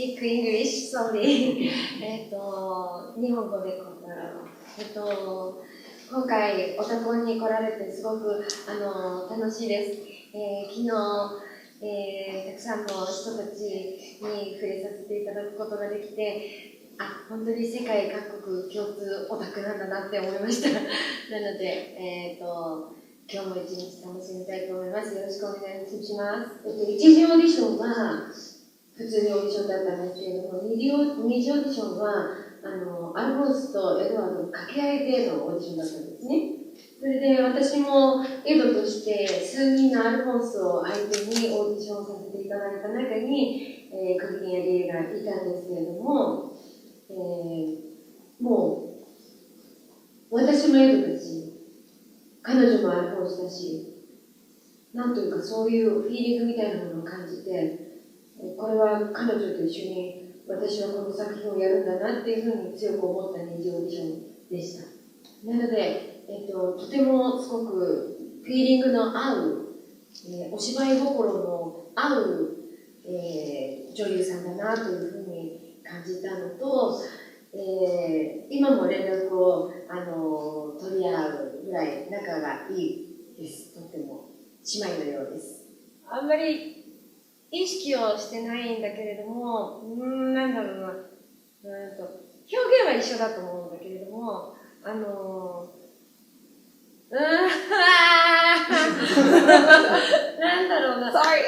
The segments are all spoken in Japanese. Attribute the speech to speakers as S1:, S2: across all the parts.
S1: speak English, sorry. 日本語で答えを。今回、オタコンに来られてすごく楽しいです。昨日、たくさんの人たちに触れさせていただくことができて、本当に世界各国共通オタクなんだなって思いました。なので、今日も一日楽しみたいと思います。よろしくお願いします。一次オーディションは普通にオーディションだったんですけれども、二次オーディションはアルフォンスとエドワードの掛け合いでのオーディションだったんですね。それで私もエドとして数人のアルフォンスを相手にオーディションさせていただいた中に、クリリンやリエがいたんですけれども、もう私もエドだし、彼女もアルフォンスだし、なんというかそういうフィーリングみたいなものを感じて、これは彼女と一緒に私はこの作品をやるんだなっていうふうに強く思った二次オーディションでした。なので、とてもすごくフィーリングの合う、お芝居心の合う、女優さんだなというふうに感じたのと、今も連絡を取り合うぐらい仲がいいです。とっても姉妹のようです。あんまり意識をしてないんだけれども、なんだろうな、表現は一緒だと思うんだけれども、なんだろうな。Sorry.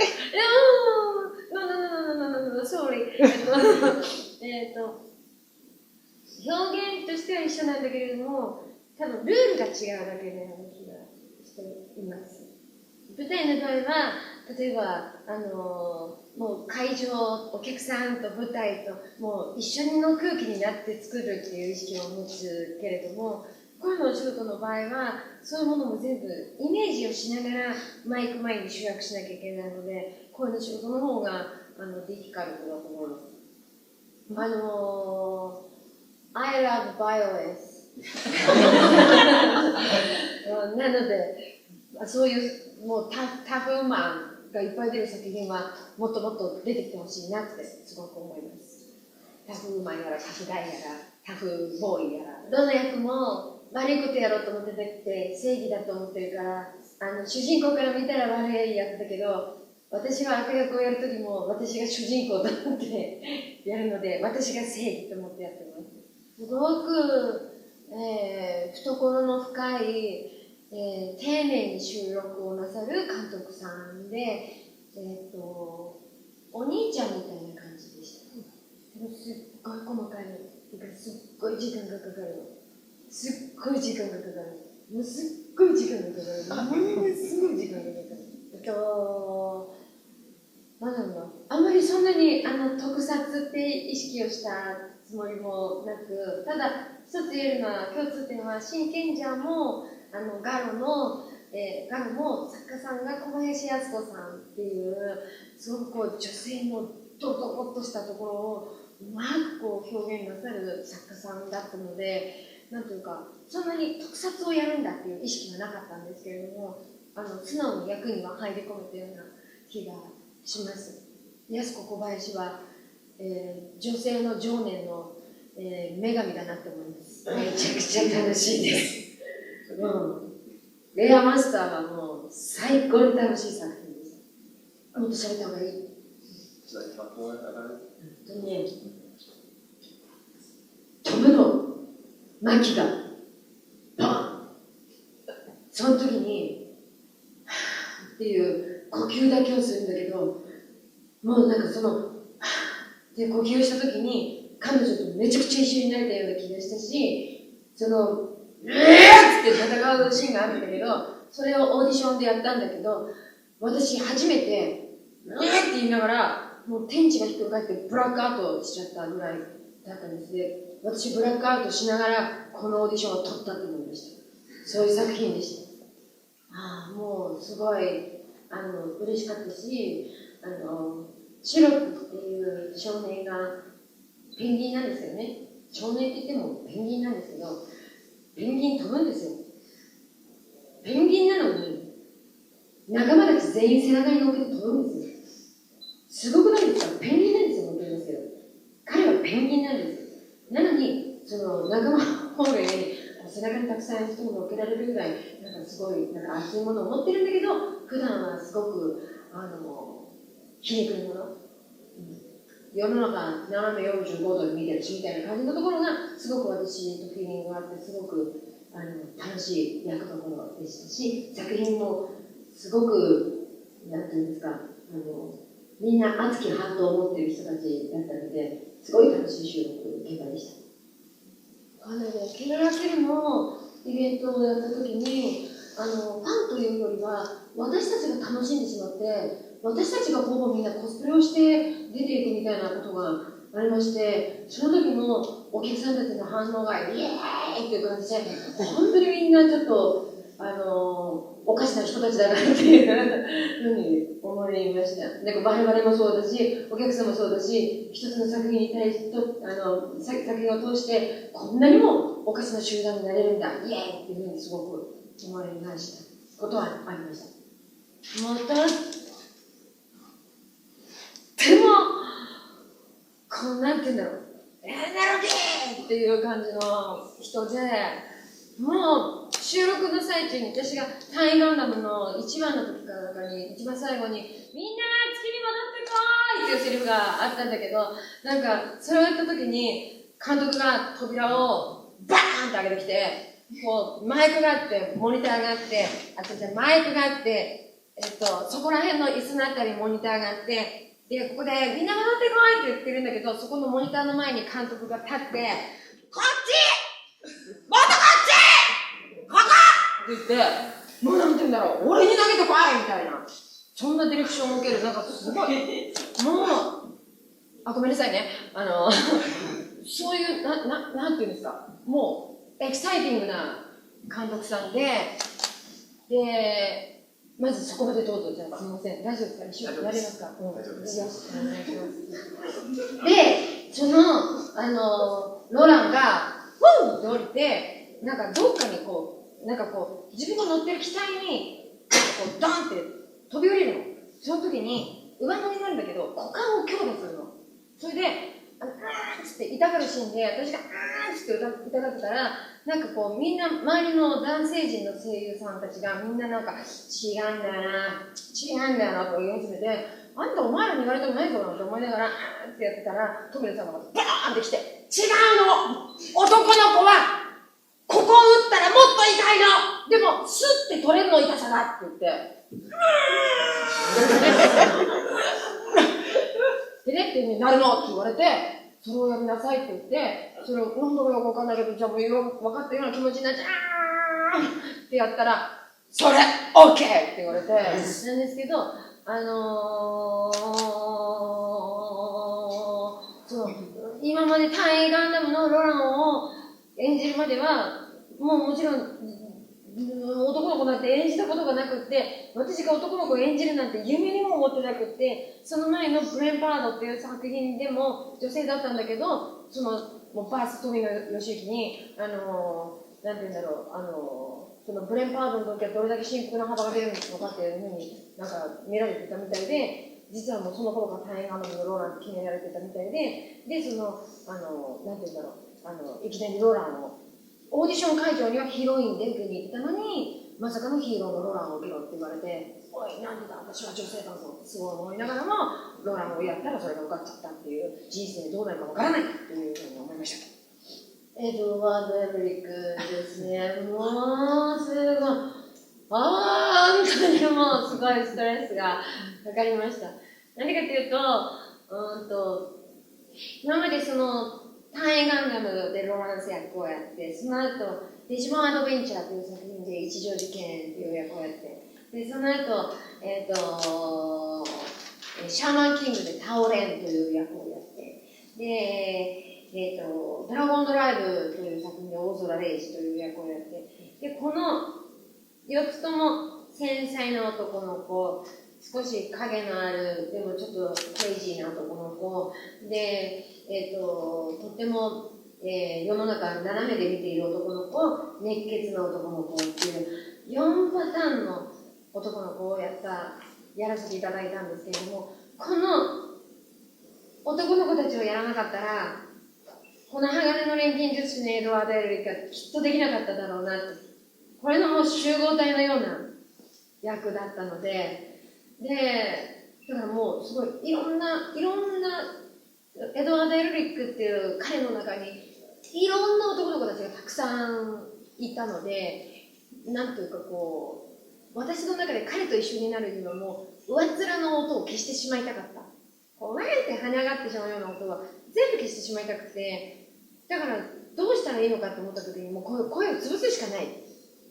S1: No, sorry. 表現としては一緒なんだけれども、多分ルールが違うだけのような気がしています。舞台の場合は、例えば、もう会場、お客さんと舞台と、もう一緒の空気になって作るっていう意識を持つけれども、声のお仕事の場合は、そういうものも全部イメージをしながらマイク前に集約しなきゃいけないので、声の仕事の方がディフィカルトだと思います。I love violence なので、そういうもうタフマンがいっぱい出る作品はもっともっと出てきてほしいなってすごく思います。タフマンやらタフガイやらタフボーイやら、どの役も悪いことやろうと思ってなくて正義だと思ってるから、主人公から見たら悪い役だけど、私は悪役をやるときも私が主人公だと思ってやるので、私が正義と思ってやってます。すごく、懐の深い、丁寧に収録をなさる監督さんで、お兄ちゃんみたいな感じでした。すっごい細かいの。すっごい時間がかかるの。すっごい時間がかかる。もうすっごい時間がかかる。ものすごい時間がかかる。なんだろうな。あんまりそんなに特撮って意識をしたつもりもなく、ただ一つ言えるのは、共通点は真剣者もガロも作家さんが小林靖子さんっていうすごくこう女性のドドドッとしたところをうまくこう表現なさる作家さんだったので、なんというかそんなに特撮をやるんだっていう意識はなかったんですけれども、素直に役には入り込めたような気がします。靖子小林は、女性の情念の、女神だなって思います。めちゃくちゃ楽しいです。レアマスターはもう最高に楽しい作品です。もっと喋った方がいい。飛ぶの巻がバン、その時にっていう呼吸だけをするんだけど、もうなんかそのって呼吸した時に彼女とめちゃくちゃ一緒になれたような気がしたし、そのって戦うシーンがあるんだけど、それをオーディションでやったんだけど、私初めてって言いながらもう天地がひっくり返ってブラックアウトしちゃったぐらいだったんですね。私ブラックアウトしながらこのオーディションを取ったと思いました。そういう作品でした。もうすごい嬉しかったし、シロップっていう少年がペンギンなんですよね。少年って言ってもペンギンなんですけど、ペンギン飛ぶんですよ。ペンギンなのに仲間たち全員背中に乗っけて飛ぶんですよ。すごくないですか？ペンギンなんですよ、本当にですけど。ペンギンなんです。なのに、その仲間ホールに背中にたくさん人も乗っけられるぐらい、なんかすごいなんか熱いものを持ってるんだけど、普段はすごく皮肉なもの。世の中斜め45度に見てるしみたいな感じのところがすごく私とフィーリングがあってすごく楽しい役どころでしたし、作品もすごくなんていうんですかみんな熱きハートを持っている人たちだったのですごい楽しい収録現場でした。ケララケルのイベントをやった時にファンというよりは私たちが楽しんでしまって私たちがほぼみんなコスプレをして出ていくみたいなことがありまして、その時のお客さんたちの反応がイエーイっていう感じで、本当にみんなちょっとおかしな人たちだなっていうふうに思いました。なんか我々もそうだし、お客さんもそうだし、一つの作品に対して作品を通してこんなにもおかしな集団になれるんだ、イエーイっていうふうにすごく思いましたことはありました。またでも、なんて言うんだろう、エネルギーっていう感じの人で、もう収録の最中に私がタイガンダムの1番の時からに一番最後にみんな月に戻ってこーいっていうセリフがあったんだけど、なんかそれをやった時に監督が扉をバーンって上げてきて、こうマイクがあってモニターがあってマイクがあって、そこら辺の椅子のあたりにモニターがあって、でここでみんな戻ってこいって言ってるんだけど、そこのモニターの前に監督が立って、こっちもっとこっちここって言って、もうなんて言うんだろう、俺に投げてこいみたいな、そんなディレクションを受ける、なんかすごい、もう、ごめんなさいね、そういう、なんていうんですか、もう、エキサイティングな監督さんで、まずそこまでどうぞ、じゃあすみません、大丈夫ですか、一緒にやりますか、大丈夫です。お願いします。で、その、ロランが、フンって降りて、なんかどっかに自分が乗ってる機体に、ドンって飛び降りるの。その時に、上乗りになるんだけど、股間を強打するの。それで、ーって痛がるシーンで、私がって痛がってたら、なんかこう、みんな、周りの男性陣の声優さんたちが、みんななんか、違うんだよな、と言い始めて、あんたお前らに言われてもないぞなんて思いながら、ってやってたら、トミルさんがバーンって来て、違うの男の子は、ここを打ったらもっと痛いのでも、スッて取れるの痛さだって言って、でねってになるのって言われて、それをやりなさいって言って、それを何度もよくわかんないけど、じゃあもう分かったような気持ちになって、ってやったら、それ OK って言われて、なんですけど、今まで大ガンダムのロランを演じるまでは、もちろん、男の子なんて演じたことがなくって、私が男の子を演じるなんて夢にも思ってなくって、その前のブレンパードっていう作品でも女性だったんだけど、もうバース・トミー義行に、なんて言うんだろう、そのブレンパードの時はどれだけ深刻な幅が出るのかっていうふうになんか見られてたみたいで、実はもうその頃から大変ガンダムのローランって決められてたみたいで、なんて言うんだろう、いきなりローランを、オーディション会場にはヒロインで受けに行ったのに、まさかのヒーローのローランを受けろって言われて、おい、なんでだ、私は女性だぞってすごい思いながらも、ローランをやったらそれが受かっちゃったっていう、人生どうなるかわからないっていうふうに思いました。エドワード・エブリックですね。もう、すごい。本当にもう、すごいストレスがかかりました。何かというと、今まで単位ガンダムでロマンス役をやって、その後、デジモンアドベンチャーという作品で一条事件という役をやって、で、その後、シャーマンキングでタオレンという役をやって、で、ドラゴンドライブという作品で大空レイジという役をやって、で、この4つとも繊細な男の子、少し影のある、でもちょっとクレイジーな男の子、で、とっても、世の中斜めで見ている男の子、熱血な男の子っていう4パターンの男の子をやらせていただいたんですけれども、この男の子たちをやらなかったらこの鋼の錬金術師のエドワード・エルリックはきっとできなかっただろうなって、これのもう集合体のような役だったので、だからもうすごいいろんなエドワード・エルリックっていう彼の中にいろんな男の子たちがたくさんいたので、なんというかこう、私の中で彼と一緒になるにはもう上っ面の音を消してしまいたかった。こう、わーって跳ね上がってしまうような音は全部消してしまいたくて、だからどうしたらいいのかって思った時にもう声を潰すしかない。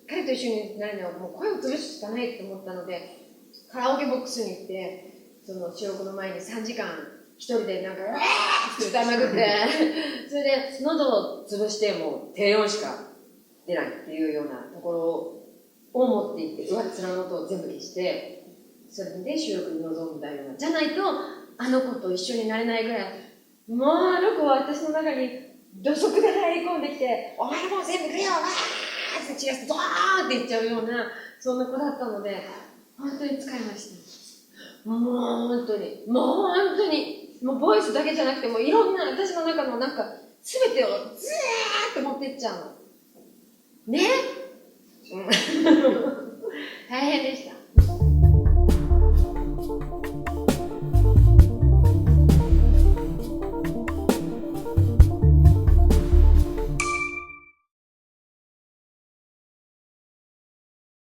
S1: 彼と一緒になるにはもう声を潰すしかないって思ったので、カラオケボックスに行って、その収録の前に3時間一人でなんか、うわーって歌いまくって、それで喉を潰してもう低音しか出ないっていうようなところを持っていって、上っ面の音を全部消して、それで収録に臨んだような。じゃないと、あの子と一緒になれないぐらい、もうあの子は私の中に土足で入り込んできて、お前もう全部くれよ、わーって散らして、ドーンっていっちゃうような、そんな子だったので、本当に使いました。もう本当に、もうボイスだけじゃなくて、もういろんな、私の中のなんか、すべてをずーって持ってっちゃうの。ね大変でした。